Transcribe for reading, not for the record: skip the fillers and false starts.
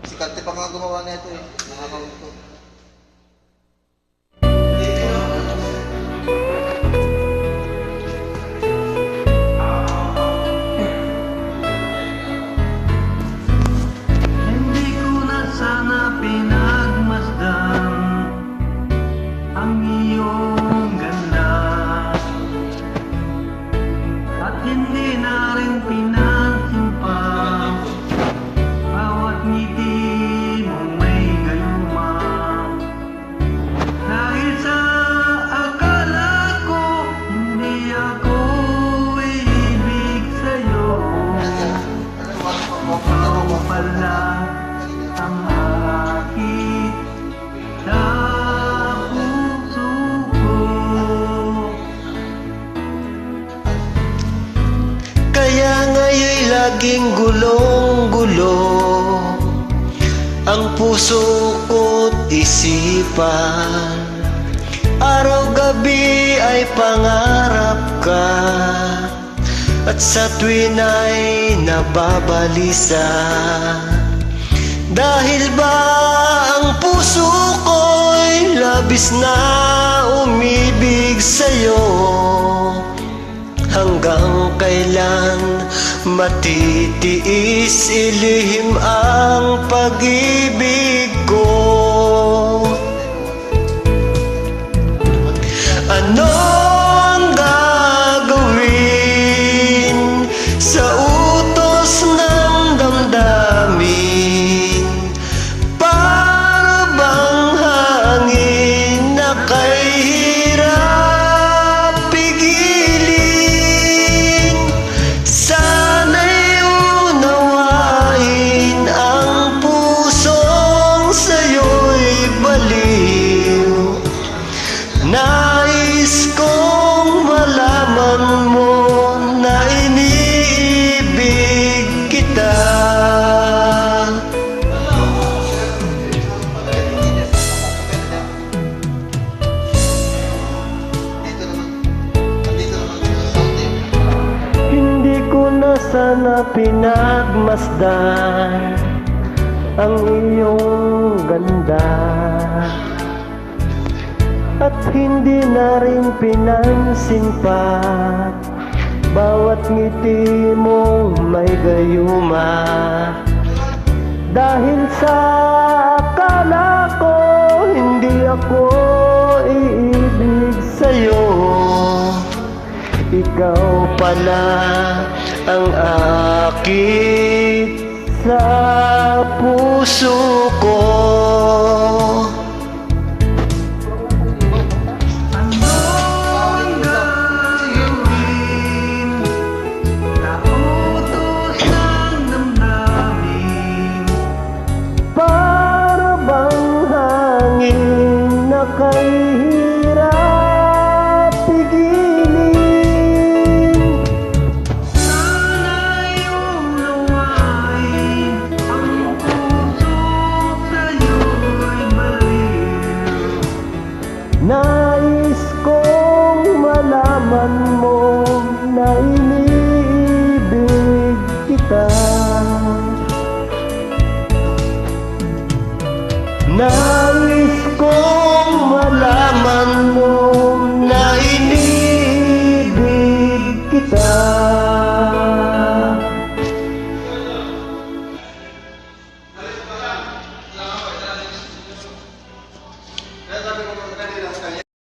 Si Kante pa nga gumawa na ito eh. Nakakawin ko. Hindi ko na sana pinagmasdan ang iyong ganda, at hindi na rin pinansin pa bawat ngiti mong may gayuma. Dahil sa akala ko hindi ako iibig sa'yo, ikaw pala ang aking na puso ko. Kaya nga'y laging gulong-gulo ang puso ko't isipan. Araw-gabi ay pangarap ka, at sa tuwin ay nababalisa. Dahil ba ang puso ko'y labis na umibig sa'yo? Hanggang kailan matitiis ilihim ang pag-ibig ko? Ano ang gagawin sa utos ng damdamin? Para bang hangin na kay hirap pigilin? Sana'y unawain ang pusong sa'yo'y baliw. Nais kong malaman mo na iniibig kita. Hindi ko na sana pinagmasdan ang iyong ganda, at hindi na rin pinansin pa bawat ngiti mong may gayuma. Dahil sa akala ko hindi ako iibig sa'yo, ikaw pala ang akit sa puso ko. Ano ang gagawin sa utos ng damdamin? Para bang hangin na kay hirap pigilin? Sana'y unawain ang puso sa'yo'y baliw. Nais kong malaman mo na iniibig kita. Nais kong malaman mo na iniibig kita. Kaya sabi ko kanina,